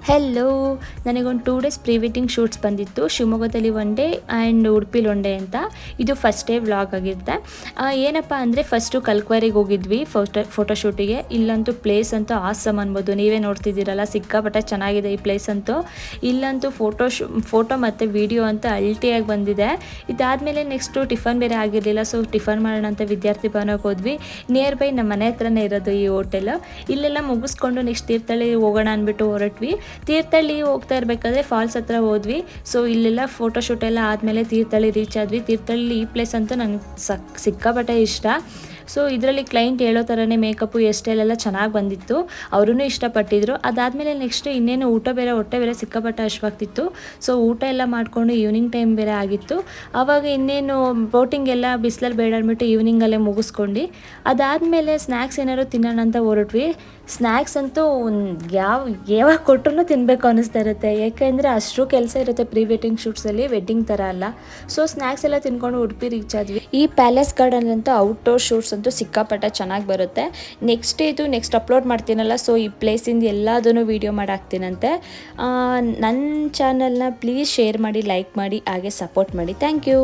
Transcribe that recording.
Hello, ನನಗೊಂದು 2 days pre wedding shoots ಬಂದಿತ್ತು. ಶಿವಮೊಗ್ಗದಲ್ಲಿ 1 ಡೇ ಆ್ಯಂಡ್ ಉಡುಪಿಲಿ 1 ಡೇ ಅಂತ. ಇದು ಫಸ್ಟ್ ಡೇ ವ್ಲಾಗ್ ಆಗಿರುತ್ತೆ. ಏನಪ್ಪ ಅಂದರೆ ಫಸ್ಟು ಕಲ್ಕ್ವಾರಿಗೆ ಹೋಗಿದ್ವಿ ಫೋಟೋಶೂಟಿಗೆ. ಇಲ್ಲಂತೂ ಪ್ಲೇಸ್ ಅಂತೂ ಆಸಮ್ ಅನ್ಬೋದು. ನೀವೇ ನೋಡ್ತಿದ್ದೀರಲ್ಲ, ಸಿಕ್ಕಾಪಟ್ಟೆ ಚೆನ್ನಾಗಿದೆ ಈ ಪ್ಲೇಸ್ ಅಂತೂ. ಇಲ್ಲಂತೂ ಫೋಟೋ ಮತ್ತು ವಿಡಿಯೋ ಅಂತ ಅಲ್ಟಿಯಾಗಿ ಬಂದಿದೆ. ಇದಾದಮೇಲೆ ನೆಕ್ಸ್ಟು ಟಿಫನ್ ಬೇರೆ ಆಗಿರಲಿಲ್ಲ, ಸೊ ಟಿಫನ್ ಮಾಡೋಣ ಅಂತ ವಿದ್ಯಾರ್ಥಿ ಭವನಕ್ಕೆ ಹೋದ್ವಿ. ನಿಯರ್ ಬೈ ನಮ್ಮ ಮನೆ ಹತ್ರನೇ ಇರೋದು ಈ ಹೋಟೆಲ್. ಇಲ್ಲೆಲ್ಲ ಮುಗಿಸ್ಕೊಂಡು ನೆಕ್ಸ್ಟ್ ತೀರ್ಥಹಳ್ಳಿ ಹೋಗೋಣ ಅಂದ್ಬಿಟ್ಟು ಹೊರಟ್ವಿ. ತೀರ್ಥಹಳ್ಳಿ ಹೋಗ್ತಾ ಇರಬೇಕಾದ್ರೆ ಫಾಲ್ಸ್ ಹತ್ರ ಹೋದ್ವಿ. ಸೊ ಇಲ್ಲೆಲ್ಲ ಫೋಟೋಶೂಟ್ ಎಲ್ಲ ಆದಮೇಲೆ ತೀರ್ಥಹಳ್ಳಿ ರೀಚ್ ಆದ್ವಿ. ತೀರ್ಥಹಳ್ಳಿ ಈ ಪ್ಲೇಸ್ ಅಂತೂ ನನಗೆ ಸಿಕ್ಕಾಪಟ್ಟೆ ಇಷ್ಟ. ಸೊ ಇದರಲ್ಲಿ ಕ್ಲೈಂಟ್ ಹೇಳೋ ಥರನೇ ಮೇಕಪ್ಪು ಎಷ್ಟೆಲ್ಲ ಚೆನ್ನಾಗಿ ಬಂದಿತ್ತು. ಅವರೂ ಇಷ್ಟಪಟ್ಟಿದ್ರು. ಅದಾದಮೇಲೆ ನೆಕ್ಸ್ಟ್ ಇನ್ನೇನು ಹೊಟ್ಟೆ ಬೇರೆ ಸಿಕ್ಕಾಪಟ್ಟೆ ಹಶ್ವಾಗ್ತಿತ್ತು. ಸೊ ಊಟ ಎಲ್ಲ ಮಾಡಿಕೊಂಡು ಈವ್ನಿಂಗ್ ಟೈಮ್ ಬೇರೆ ಆಗಿತ್ತು. ಆವಾಗ ಇನ್ನೇನು ಬೋಟಿಂಗ್ ಎಲ್ಲ ಬಿಸಿಲಲ್ಲಿ ಬೇಡ ಅಂದ್ಬಿಟ್ಟು ಈವ್ನಿಂಗಲ್ಲೇ ಮುಗಿಸ್ಕೊಂಡು ಅದಾದಮೇಲೆ ಸ್ನ್ಯಾಕ್ಸ್ ಏನಾದ್ರು ತಿನ್ನೋಣ ಅಂತ ಹೊರಟ್ವಿ. ಸ್ನ್ಯಾಕ್ಸ್ ಅಂತೂ ಯಾವಾಗ ಕೊಟ್ಟರು ತಿನ್ನಬೇಕು ಅನ್ನಿಸ್ತಾ ಇರುತ್ತೆ. ಯಾಕೆಂದರೆ ಅಷ್ಟು ಕೆಲಸ ಇರುತ್ತೆ ಪ್ರೀ ವೆಡ್ಡಿಂಗ್ ಶೂಟ್ಸಲ್ಲಿ, ವೆಡ್ಡಿಂಗ್ ಥರ ಅಲ್ಲ. ಸೊ ಸ್ನ್ಯಾಕ್ಸ್ ಎಲ್ಲ ತಿನ್ಕೊಂಡು ಉಡುಪಿ ರೀಚ್ ಆದ್ವಿ. ಈ ಪ್ಯಾಲೇಸ್ ಗಾರ್ಡನ್ ಅಂತೂ ಔಟ್ಡೋರ್ ಶೂಟ್ಸ್ ಅಂತೂ ಸಿಕ್ಕಾಪಟ್ಟೆ ಚೆನ್ನಾಗಿ ಬರುತ್ತೆ. ನೆಕ್ಸ್ಟ್ ಅಪ್ಲೋಡ್ ಮಾಡ್ತೀನಲ್ಲ, ಸೊ ಈ ಪ್ಲೇಸಿಂದ ಎಲ್ಲದನ್ನು ವೀಡಿಯೋ ಮಾಡಿ ಹಾಕ್ತೀನಂತೆ. ನನ್ನ ಚಾನಲ್ನ ಪ್ಲೀಸ್ ಶೇರ್ ಮಾಡಿ, ಲೈಕ್ ಮಾಡಿ, ಹಾಗೆ ಸಪೋರ್ಟ್ ಮಾಡಿ. Thank you.